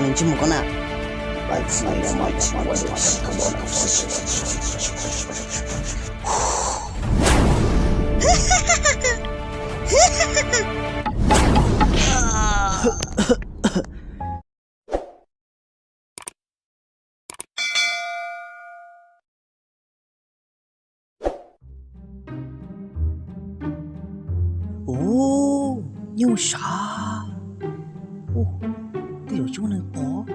人节目讲呢？来自我们亲爱的西格罗老师。哦，有啥？哦，这有就能跑，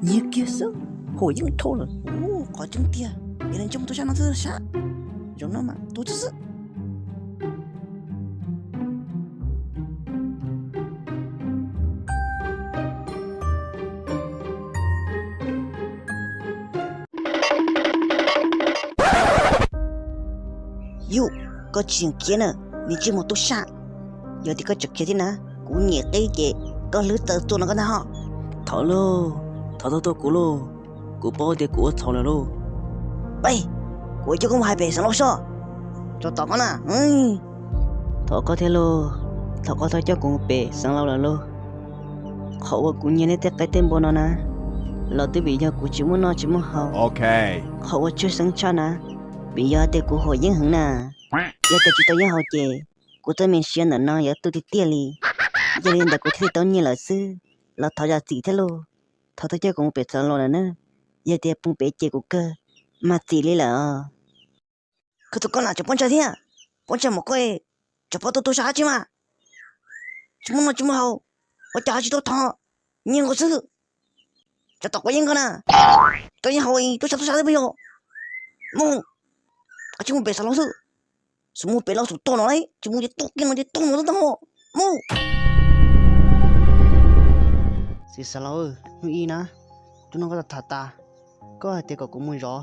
你给手，好用透了。哦，好真的，别人节目都想到这啥？容了吗？多只是。哟，个钱钱呢？你节目都啥？有的个直接的呢，古年给给，个老豆做那个呢哈。逃喽，逃到古喽，古包的古逃了喽。喂，我就跟我还背上了说，就到个呢，逃高铁喽，逃高铁叫古背上楼了喽。好我古年的在改电波呢呢，老的比较古节目呢节目好。OK。好我就生产呢，比较的古好银行呢，要的知道也好的，古这面选的呢要多的店里，这里的古铁到你了是。老头家自己喽，头头家公别上路了呢，也得不别结果个，嘛自己了。可是讲哪就半天天，半天么贵，就跑到多少去嘛？怎么弄这么好？我家去都疼，你我是，就到我应个呢，到以后都啥都不要，梦，而且我别上老手，是我被老鼠打了嘞，就我就多给我就打我的么，梦。是啥喽？你呢？就那个塔塔，个还得个古木绕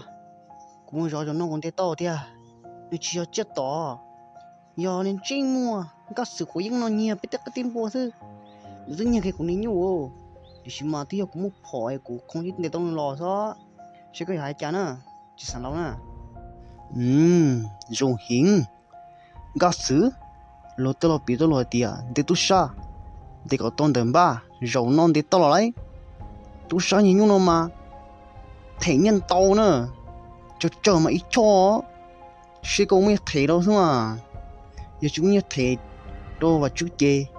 就弄个得到的，你只要接到，要连这么，个死活用了你别得个电波是，人家给古年牛，就是嘛都要古木跑哎古，空气得动老少，这个还讲呢，就啥喽呢？荣幸，个死，老得了别的老的啊，得都啥？得个当等吧，肉弄得到了来，都啥人用了吗？太人刀呢，就这么一撮，谁给我们抬到是吗？也就你抬到我就给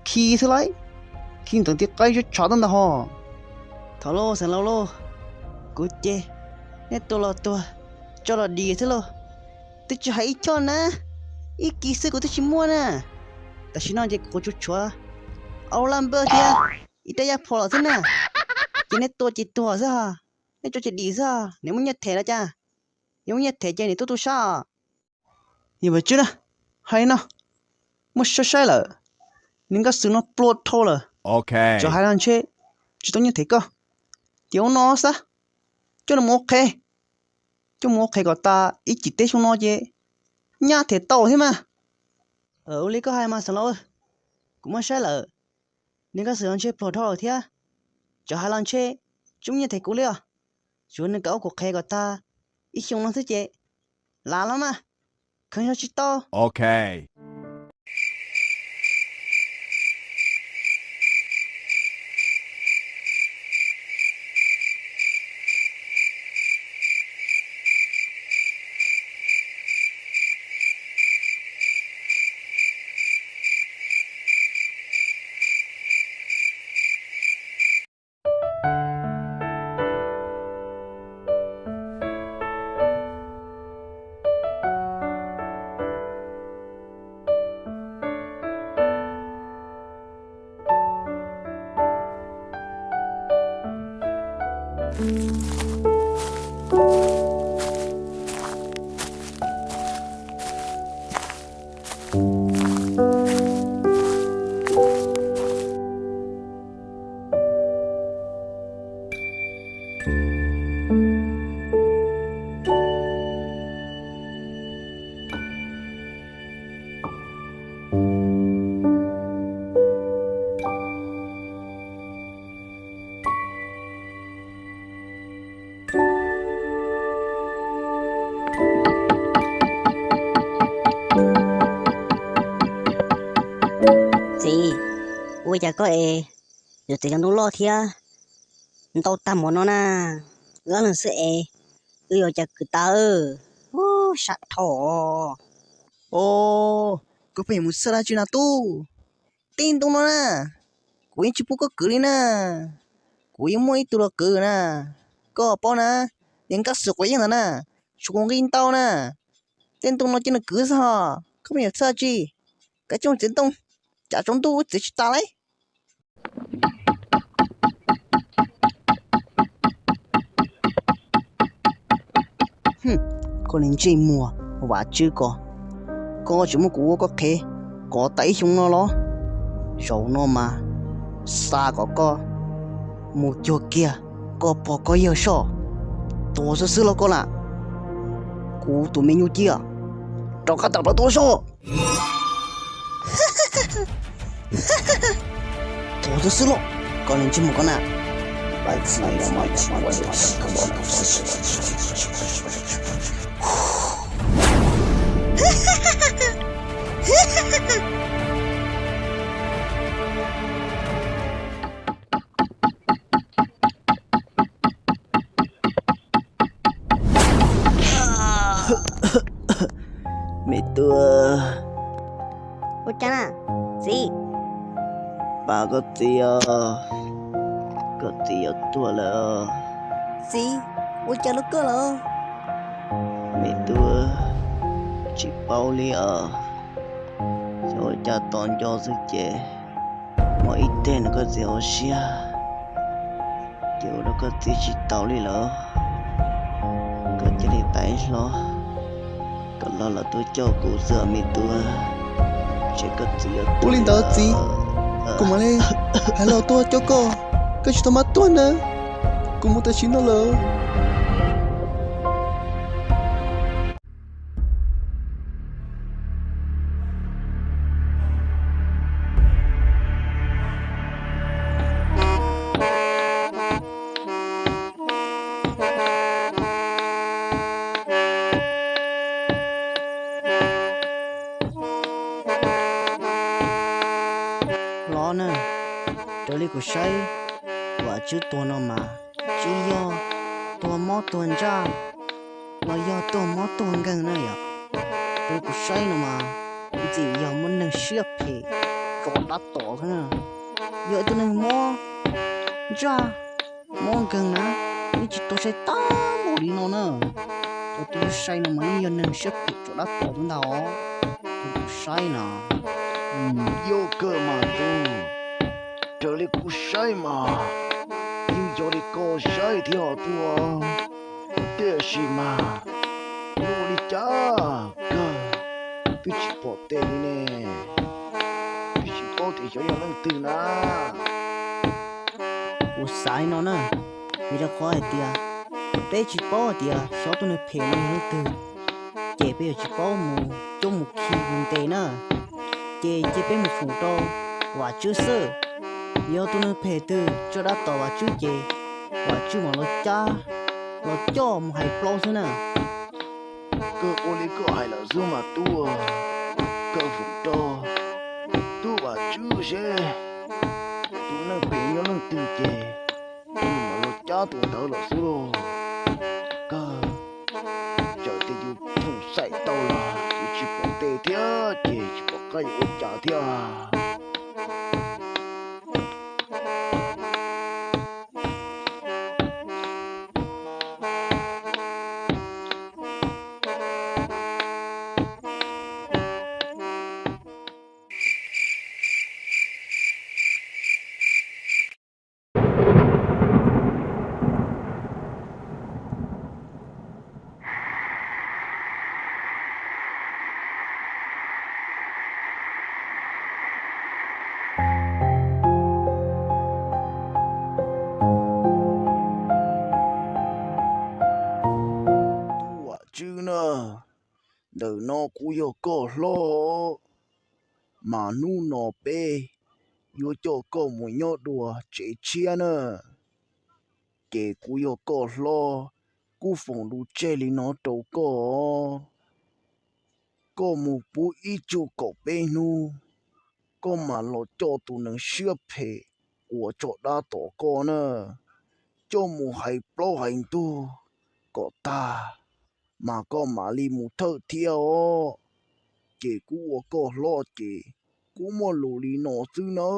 提出来，听到的该就查到的哈。逃喽，上楼喽，估计那多了多，叫了厉害了，这就还一撮呢，一几十个都是么呢？但是那这个就错。Orang berdia, ita ya pola sana. Jadi tu jitu sah. Ni tu jadi sah. Ni punya teh aja. Ni punya teh jadi tu sah. 你们真的，还呢？我说晒了，人家手那blow透了。OK。就还让去，知道你提个，丢哪噻？就那么开，就么开个大，一直得上哪去？伢提到是吗？你个还嘛上楼？我们晒了。你个使用去普通天，就还能去，中间太贵了，就那个国开个他，一熊了自己，拉了嘛，看下去到。OK。我家个诶，就这样都老天， tao tao muốn nó na gỡ lần sẽ ưa chả cứ tao ô sạch thổ ô có phải một sara chuyện nào tu tin tung nó na cô ấy chỉ bố có cười na cô ấy mới tu lo cười na có bao na những cái sự quấy như na chú con kinh tao na tin tung nó chỉ là cười sao không hiểu sao chi cái trong tin tung chả trong tu chỉ ta đấy có nên chơi mùa và chưa có chúng một cú có thể có tay chúng nó lo rồi nó mà xa có một chỗ kia có có yêu sợ tôi sẽ xử lo con à cú tụi mình như kia trong các tập đó tôi sợ tôi sẽ xử lo con nên chơi một con à 来自那么奇怪的时刻，mẹ tôi ô chả na gì bà có tiền tôi là gì ô chả lúc cơ rồi mẹ tôi chỉ bao li cho cha toàn cho sự trẻ mà ít tiền nó có gì ở xia kiểu nó có gì chỉ tao li lỡ có chỉ để tay lo có lo là tôi cho cô giờ mẹ tôi chỉ có gì ở Bố linh đó gì? Cùng mà lên, hãy lo tôi cho cô. Cái chuyện mắt tôi nè. Cùng một tài chính nó lỡ. lo nè trở lại cuộc sống và chứ tôi nó mà chỉ do tôi mót tôi ra là do tôi mót tôi gần này à tôi cuộc sống nó mà chỉ do muốn nâng xếp thì còn đắt tổ thế nè giờ tôi nâng mót ra mót gần nè nhưng chỉ tôi sẽ tá bộ đi nó nè tôi say nó mà giờ nâng xếp thì chỗ đắt tổ chúng ta ó tôi say nè yêu cơ mà tu, trở lại cuộc say mà, yêu cho đi cô say thì họ tu, để gì mà, yêu đi cha, cơ, tôi chỉ bỏ tiền đi nè, tôi chỉ bỏ tiền cho những lần từ na. ô sai nó nè vì đã khó tia bé chỉ bỏ tia số tôi này phê nó từ chế bây giờ chỉ bỏ mù trong một khi vùng tệ nè chế bé một phụ đô và chưa sơ giờ tôi này phê từ cho đã tỏ và chưa chế và chưa mà nó cho một hai pro thế nè Cơ ô lý cơ hay là dù mà tu, cơ phụ đô, tu và chú sẽ, tu nâng phê nhớ nâng từ chế, tu mà lo cha tu thở là số đồ, cơ, giờ thì dù thùng sai tao là, chỉ bỏ tê theo, chỉ bỏ cái ô trả theo. Chứ nè đời nó cũng yêu có lo mà nu nó bê yêu cho có một nhớ đùa chế chia nè kể cũng yêu có lo cú phòng đu chơi li nó đâu có một bữa ít chú có bê nu có mà lo cho tụi nó sửa phê của chỗ đã tổ có nè cho mù hay pro hành tu có ta mà có mà li mù thơ thiêu chỉ cú có lo chỉ cú mà lù li nọ sư nơ